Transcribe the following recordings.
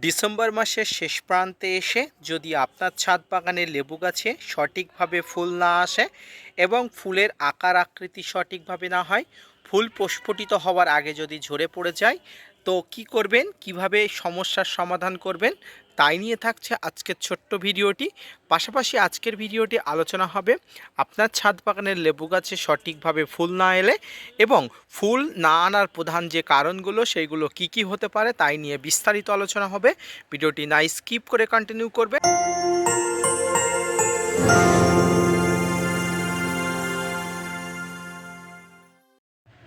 December মাসের শেষ প্রান্তে এসে যদি আপনার ছাদ বাগানের লেবু গাছে সঠিকভাবে ফুল না আসে এবং ফুলের আকার আকৃতি সঠিকভাবে না হয়, ফুল প্রস্ফুটিত হওয়ার আগে যদি ঝরে পড়ে যায়, তো কি করবেন, কিভাবে সমস্যার সমাধান করবেন, তাই নিয়ে থাকছে আজকের ছোট্ট ভিডিওটি। পাশাপাশি আজকের ভিডিওটি আলোচনা হবে আপনার ছাদ বাগানের লেবু গাছে সঠিকভাবে ফুল না এলে এবং ফুল না আনার প্রধান যে কারণগুলো সেইগুলো কি কি হতে পারে তাই নিয়ে বিস্তারিত আলোচনা হবে। ভিডিওটি না স্কিপ করে কন্টিনিউ করবে।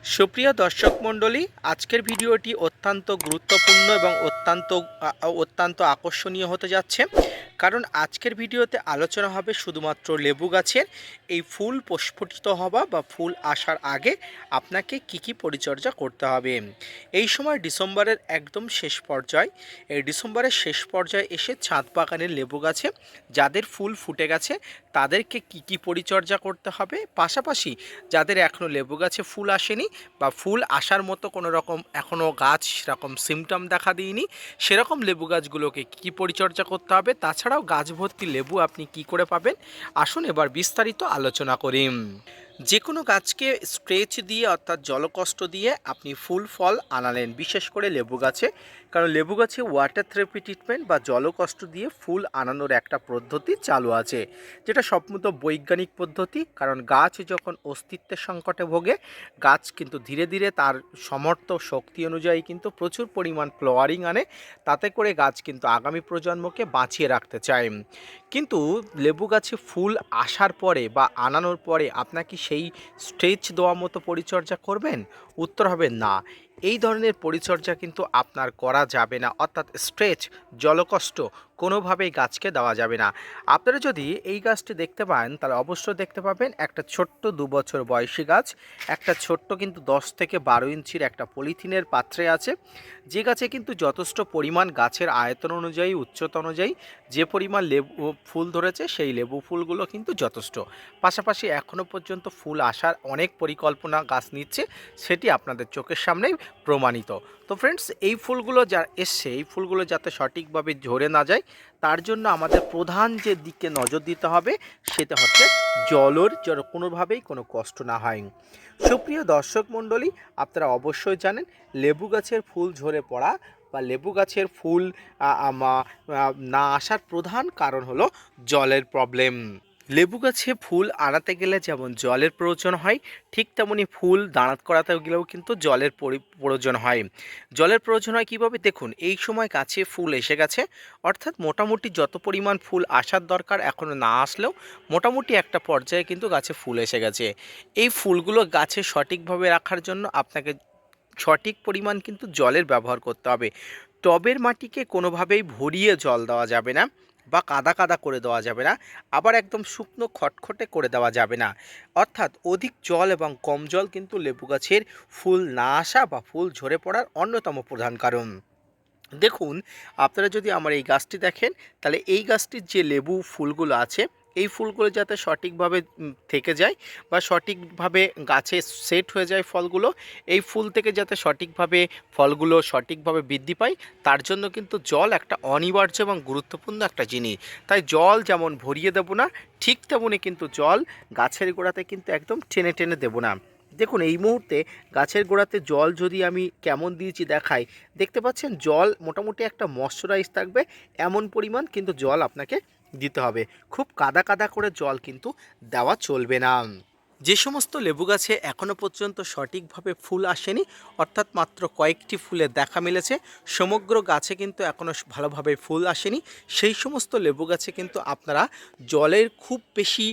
সুপ্রিয় দর্শক মণ্ডলী, আজকের ভিডিওটি অত্যন্ত গুরুত্বপূর্ণ এবং অত্যন্ত আকর্ষণীয় হতে যাচ্ছে, কারণ আজকের ভিডিওতে আলোচনা হবে শুধুমাত্র লেবু গাছের এই ফুল প্রস্ফুটিত হওয়া বা ফুল আসার আগে আপনাকে কি কি পরিচর্যা করতে হবে। এই সময় ডিসেম্বরের একদম শেষ পর্যায়ে, এই ডিসেম্বরের শেষ পর্যায়ে এসে ছাদ বাগানের লেবু গাছে যাদের ফুল ফুটে গেছে তাদেরকে কি কি পরিচর্যা করতে হবে, পাশাপাশি যাদের এখনও লেবু গাছে ফুল আসেনি বা ফুল আসার মতো কোনো রকম এখনও গাছ সেরকম সিমটম দেখা দিইনি, সেরকম লেবু গাছগুলোকে কী পরিচর্যা করতে হবে, তাছাড়াও গাছ ভর্তি লেবু আপনি কি করে পাবেন, আসুন এবার বিস্তারিত আলোচনা করি। যে কোনো গাছকে স্ট্রেচ দিয়ে অর্থাৎ জলকষ্ট দিয়ে আপনি ফুল ফল আনালেন, বিশেষ করে লেবু গাছে, কারণ লেবু গাছে ওয়াটার থেরাপি ট্রিটমেন্ট বা জলকষ্ট দিয়ে ফুল আনানোর একটা পদ্ধতি চালু আছে, যেটা সম্পূর্ণ বৈজ্ঞানিক পদ্ধতি। কারণ গাছ যখন অস্তিত্বের সংকটে ভোগে, গাছ কিন্তু ধীরে ধীরে তার সমর্থ শক্তি অনুযায়ী কিন্তু প্রচুর পরিমাণ ফ্লাওয়ারিং আনে, তাতে করে গাছ কিন্তু আগামী প্রজন্মকে বাঁচিয়ে রাখতে চায়। কিন্তু লেবু গাছে ফুল আসার পরে বা আনানোর পরে আপনাকে সেই স্ট্রেচ দেওয়া মতো পরিচর্যা করবেন? উত্তর হবে না। এই ধরনের পরিচর্যা কিন্তু আপনার করা যাবে না, অর্থাৎ স্ট্রেচ জলকষ্ট কোনোভাবেই গাছকে দেওয়া যাবে না। আপনারা যদি এই গাছটি দেখতে পান তাহলে অবশ্যই দেখতে পাবেন একটা ছোট্ট 2 বছর বয়সী গাছ, একটা ছোট্ট কিন্তু 10 থেকে 12 ইঞ্চির একটা পলিথিনের পাত্রে আছে, যে গাছে কিন্তু যথেষ্ট পরিমাণ গাছের আয়তন অনুযায়ী উচ্চতা অনুযায়ী যে পরিমাণ লেবু ফুল ধরেছে সেই লেবু ফুলগুলো কিন্তু যথেষ্ট। পাশাপাশি এখনও পর্যন্ত ফুল আসার অনেক পরিকল্পনা গাছ নিচ্ছে, সেটি আপনাদের চোখের সামনেই প্রমাণিত। তো ফ্রেন্ডস, এই ফুলগুলো যা এসছে, এই ফুলগুলো যাতে সঠিকভাবে ঝরে না যায় তার জন্য আমাদের প্রধান যে দিকে নজর দিতে হবে সেটা হচ্ছে জলের যেন কোনোভাবেই কোনো কষ্ট না হয়। সুপ্রিয় দর্শক মণ্ডলী, আপনারা অবশ্যই জানেন লেবু গাছের ফুল ঝরে পড়া বা লেবু গাছের ফুল না আসার প্রধান কারণ হলো জলের প্রবলেম। লেবু গাছে ফুল আনাতে গেলে যেমন জলের প্রয়োজন হয়, ঠিক তেমনি ফুল দাঁড়াত করাতে গেলেও কিন্তু জলের প্রয়োজন হয়। জলের প্রয়োজন হয় কীভাবে দেখুন, এই সময় গাছে ফুল এসে গেছে, অর্থাৎ মোটামুটি যত পরিমাণ ফুল আসার দরকার এখনও না আসলেও মোটামুটি একটা পর্যায়ে কিন্তু গাছে ফুল এসে গেছে। এই ফুলগুলো গাছে সঠিকভাবে রাখার জন্য আপনাকে সঠিক পরিমাণ কিন্তু জলের ব্যবহার করতে হবে। টবের মাটিকে কোনোভাবেই ভরিয়ে জল দেওয়া যাবে না বা কাদা কাদা করে দেওয়া যাবে না, আবার একদম শুকনো খটখটে করে দেওয়া যাবে না। অর্থাৎ অধিক জল এবং কম জল কিন্তু লেবু গাছের ফুল না আসা বা ফুল ঝরে পড়ার অন্যতম প্রধান কারণ। দেখুন, আপনারা যদি আমার এই গাছটি দেখেন তাহলে এই গাছটির যে লেবু ফুলগুলো আছে, এই ফুলগুলো যাতে সঠিকভাবে থেকে যায় বা সঠিকভাবে গাছে সেট হয়ে যায় ফলগুলো, এই ফুল থেকে যাতে সঠিকভাবে ফলগুলো সঠিকভাবে বৃদ্ধি পায়, তার জন্য কিন্তু জল একটা অনিবার্য এবং গুরুত্বপূর্ণ একটা জিনিস। তাই জল যেমন ভরিয়ে দেবো না, ঠিক তেমনি কিন্তু জল গাছের গোড়াতে কিন্তু একদম টেনে টেনে দেবো না। দেখুন, এই মুহূর্তে গাছের গোড়াতে জল যদি আমি কেমন দিয়েছি দেখাই, দেখতে পাচ্ছেন জল মোটামুটি একটা ময়শ্চারাইজ থাকবে এমন পরিমাণ কিন্তু জল আপনাকে দিতে হবে। খুব কাদা কাদা করে জল কিন্তু দেওয়া চলবে না। যে সমস্ত লেবু গাছে এখনও পর্যন্ত সঠিকভাবে ফুল আসেনি, অর্থাৎ মাত্র কয়েকটি ফুলের দেখা মিলেছে, সমগ্র গাছে কিন্তু এখনও ভালোভাবে ফুল আসেনি, সেই সমস্ত লেবু গাছে কিন্তু আপনারা জলের খুব বেশি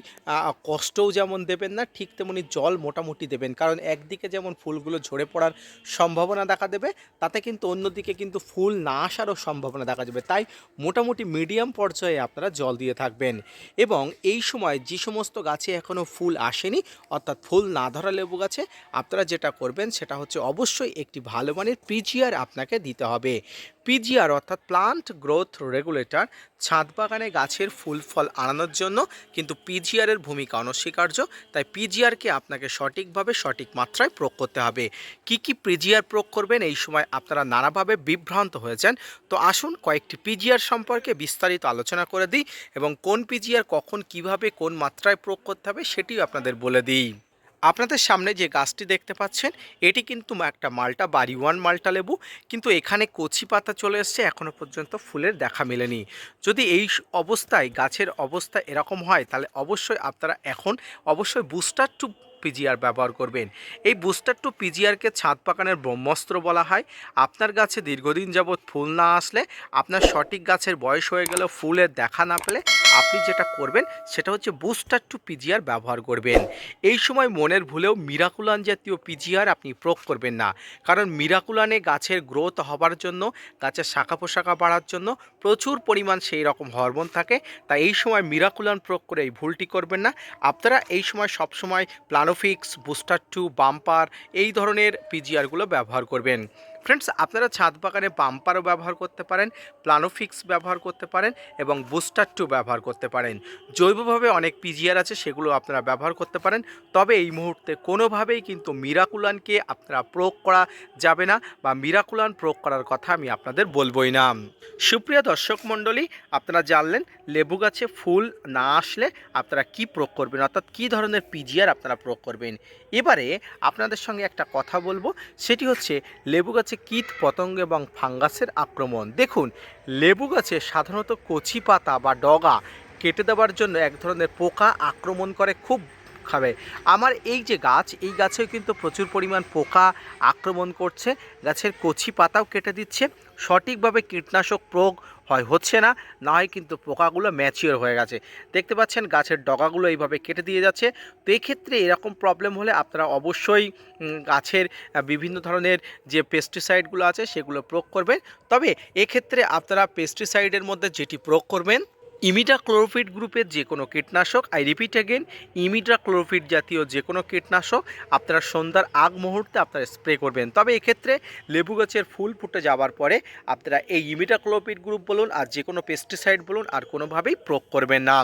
কষ্টও যেমন দেবেন না, ঠিক তেমনি জল মোটামুটি দেবেন। কারণ একদিকে যেমন ফুলগুলো ঝরে পড়ার সম্ভাবনা দেখা দেবে, তাতে কিন্তু অন্যদিকে কিন্তু ফুল না আসারও সম্ভাবনা দেখা যাবে। তাই মোটামুটি মিডিয়াম পর্যায়ে আপনারা জল দিয়ে থাকবেন। এবং এই সময় যে সমস্ত গাছে এখনও ফুল আসেনি, অর্থাৎ ফুল না ধরা লেবু গাছে আপনারা যেটা করবেন সেটা হচ্ছে অবশ্যই একটি ভালো মানের পিজিআর আপনাকে দিতে হবে। পিজিআর অর্থাৎ প্লান্ট গ্রোথ রেগুলেটর ছাদ বাগানে গাছের ফুল ফল আনানোর জন্য কিন্তু পিজিআরের ভূমিকা অনস্বীকার্য। তাই পিজিআরকে আপনাকে সঠিকভাবে সঠিক মাত্রায় প্রয়োগ করতে হবে। কি কি পিজিআর প্রয়োগ করবেন এই সময় আপনারা নানাভাবে বিভ্রান্ত হয়েছেন। তো আসুন কয়েকটি পিজিআর সম্পর্কে বিস্তারিত আলোচনা করে দিই এবং কোন পিজিআর কখন কিভাবে কোন মাত্রায় প্রয়োগ করতে হবে সেটিও আপনাদের বলে দিই। আপনাদের সামনে যে গাছটি দেখতে পাচ্ছেন এটি কিন্তু একটা মাল্টা বাড়ি ওয়ান মাল্টা লেবু, কিন্তু এখানে কচি পাতা চলে এসছে, এখনও পর্যন্ত ফুলের দেখা মেলেনি। যদি এই অবস্থায় গাছের অবস্থা এরকম হয় তাহলে অবশ্যই আপনারা এখন অবশ্যই বুস্টার টু পিজিআর ব্যবহার করবেন। এই বুস্টার টু পিজিআরকে ছাদ বাগানের ব্রহ্মাস্ত্র বলা হয়। আপনার গাছে দীর্ঘদিন যাবৎ ফুল না আসলে, আপনার সঠিক গাছের বয়স হয়ে গেলেও ফুলের দেখা না পেলে আপনি যেটা করবেন সেটা হচ্ছে বুস্টার টু পিজিআর ব্যবহার করবেন। এই সময় মনের ভুলেও মিরাকুলান জাতীয় পিজিআর আপনি প্রয়োগ করবেন না, কারণ মিরাকুলানে গাছের গ্রোথ হবার জন্য, গাছের শাখা পোশাখা বাড়ার জন্য প্রচুর পরিমাণ সেই রকম হরমোন থাকে। তাই এই সময় মিরাকুলান প্রয়োগ করে এই ভুলটি করবেন না। আপনারা এই সময় সবসময় প্লানোফিক্স, বুস্টার টু, বাম্পার এই ধরনের পিজিআরগুলো ব্যবহার করবেন। ফ্রেন্ডস, আপনারা ছাদ বাগানে বাম্পারও ব্যবহার করতে পারেন, প্লানোফিক্স ব্যবহার করতে পারেন এবং বুস্টার টু ব্যবহার করতে পারেন। জৈবভাবে অনেক পিজিআর আছে, সেগুলো আপনারা ব্যবহার করতে পারেন। তবে এই মুহূর্তে কোনোভাবেই কিন্তু মিরাকুলানকে আপনারা প্রয়োগ করা যাবে না, বা মিরাকুলান প্রয়োগ করার কথা আমি আপনাদের বলবই না। সুপ্রিয় দর্শক মণ্ডলী, আপনারা জানলেন লেবু গাছে ফুল না আসলে আপনারা কি প্রয়োগ করবেন, অর্থাৎ কী ধরনের পিজিআর আপনারা প্রয়োগ করবেন। এবারে আপনাদের সঙ্গে একটা কথা বলবো, সেটি হচ্ছে লেবু গাছে কীট পতঙ্গ এবং ফাঙ্গাসের আক্রমণ। দেখুন, লেবু গাছে সাধারণত কচি পাতা বা ডগা কেটে দেওয়ার জন্য এক ধরনের পোকা আক্রমণ করে, খুব খাবে। আমার এই যে গাছ, এই গাছেও কিন্তু প্রচুর পরিমাণ পোকা আক্রমণ করছে, গাছের কচি পাতাও কেটে দিচ্ছে। সঠিকভাবে কীটনাশক প্রয়োগ হচ্ছে না, না হয় কিন্তু পোকাগুলো ম্যাচিওর হয়ে গেছে। দেখতে পাচ্ছেন গাছের ডগাগুলো এইভাবে কেটে দিয়ে যাচ্ছে। তো এক্ষেত্রে এরকম প্রবলেম হলে আপনারা অবশ্যই গাছের বিভিন্ন ধরনের যে পেস্টিসাইডগুলো আছে সেগুলো প্রয়োগ করবেন। তবে এক্ষেত্রে আপনারা পেস্টিসাইডের মধ্যে যেটি প্রয়োগ করবেন, ইমিডাক্লোরোপিড গ্রুপের যে কোনো কীটনাশক, আই রিপিট অ্যাগেন, ইমিডাক্লোরোপিড জাতীয় যে কোনো কীটনাশক আপনারা সন্ধ্যার আগ মুহূর্তে আপনারা স্প্রে করবেন। তবে এক্ষেত্রে লেবু গাছের ফুল ফুটে যাওয়ার পরে আপনারা এই ইমিডাক্লোরোপিড গ্রুপ বলুন আর যে কোনো পেস্টিসাইড বলুন আর কোনোভাবেই প্রয়োগ করবেন না।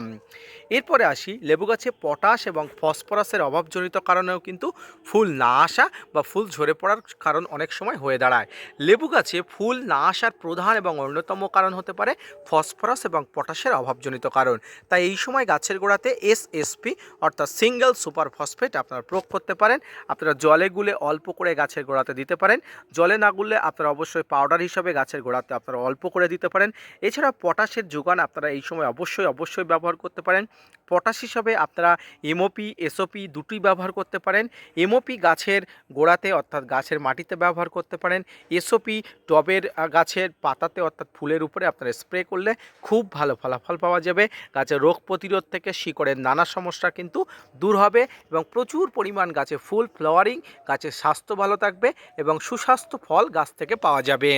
এরপরে আসি, লেবু গাছে পটাশ এবং ফসফরাসের অভাবজনিত কারণেও কিন্তু ফুল না আসা বা ফুল ঝরে পড়ার কারণ অনেক সময় হয়ে দাঁড়ায়। লেবু গাছে ফুল না আসার প্রধান এবং অন্যতম কারণ হতে পারে ফসফরাস এবং পটাশের অভাবজনিত কারণ। তাই এই সময় গাছের গোড়াতে এসএসপি অর্থাৎ সিঙ্গেল সুপার ফসফেট আপনারা প্রয়োগ করতে পারেন। আপনারা জলে গুলে অল্প করে গাছের গোড়াতে দিতে পারেন। জলে না গুললে আপনারা অবশ্যই পাউডার হিসাবে গাছের গোড়াতে আপনারা অল্প করে দিতে পারেন। এছাড়া পটাশের যোগান আপনারা এই সময় অবশ্যই ব্যবহার করতে পারেন। পটাশ হিসাবে আপনারা এমওপি, এসওপি দুটোই ব্যবহার করতে পারেন। এমওপি গাছের গোড়াতে অর্থাৎ গাছের মাটিতে ব্যবহার করতে পারেন। এসওপি টবের গাছের পাতাতে অর্থাৎ ফুলের উপরে আপনারা স্প্রে করলে খুব ভালো ফলাফল পাওয়া যাবে। গাছের রোগ প্রতিরোধ থেকে শিকড়ের নানা সমস্যা কিন্তু দূর হবে এবং প্রচুর পরিমাণ গাছে ফুল ফ্লাওয়ারিং, গাছের স্বাস্থ্য ভালো থাকবে এবং সুস্বাস্থ্য ফল গাছ থেকে পাওয়া যাবে।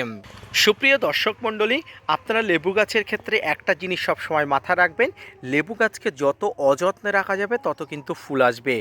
সুপ্রিয় দর্শক মণ্ডলী, আপনারা লেবু গাছের ক্ষেত্রে একটা জিনিস সবসময় মাথায় রাখবেন, লেবু গাছকে যত অযত্নে রাখা যাবে তত কিন্তু ফুল আসবে।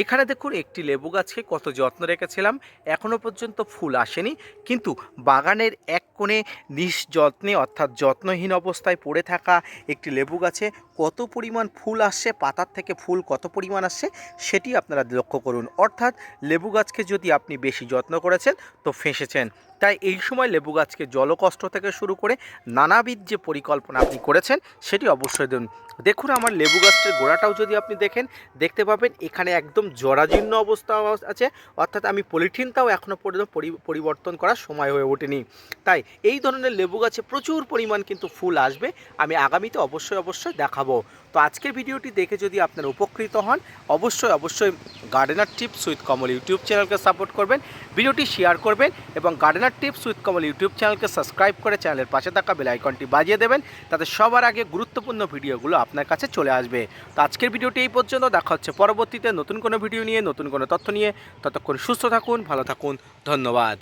এখানে দেখুন একটি লেবু গাছকে কত যত্ন রেখেছিলাম, এখনও পর্যন্ত ফুল আসেনি, কিন্তু বাগানের এক কোণে নিঃযত্নে অর্থাৎ যত্নহীন অবস্থায় পড়ে থাকা একটি লেবু গাছে কত পরিমাণ ফুল আসছে, পাতার থেকে ফুল কত পরিমাণ আসছে সেটি আপনারা লক্ষ্য করুন। অর্থাৎ লেবু গাছকে যদি আপনি বেশি যত্ন করেছেন তো ফেঁসেছেন। তাই এই সময় লেবু গাছকে জলকষ্ট থেকে শুরু করে নানাবিধ যে পরিকল্পনা আপনি করেছেন সেটি অবশ্যই দিন। দেখুন, আমার লেবু গাছের গোড়াটাও যদি আপনি দেখেন, দেখতে পাবেন এখানে একদম জরাজীর্ণ অবস্থা আছে, অর্থাৎ আমি পলিথিনটাও এখনও পর্যন্ত পরিবর্তন করার সময় হয়ে ওঠেনি। তাই এই ধরনের লেবু গাছে প্রচুর পরিমাণ কিন্তু ফুল আসবে, আমি আগামীতে অবশ্যই দেখাবো। তো আজকের ভিডিওটি দেখে যদি আপনারা উপকৃত হন, অবশ্যই gardener tips with Kamal YouTube চ্যানেলকে সাপোর্ট করবেন, ভিডিওটি শেয়ার করবেন এবং gardener tips with Kamal YouTube চ্যানেলকে সাবস্ক্রাইব করে চ্যানেলের পাশে থাকা বেল আইকনটি বাজিয়ে দেবেন, তাতে সবার আগে গুরুত্বপূর্ণ ভিডিওগুলো আপনার কাছে চলে আসবে। তো আজকের ভিডিওটি এই পর্যন্ত, দেখা হচ্ছে পরবর্তীতে নতুন কোনো ভিডিও নিয়ে, নতুন কোনো তথ্য নিয়ে। ততক্ষণ সুস্থ থাকুন, ভালো থাকুন, ধন্যবাদ।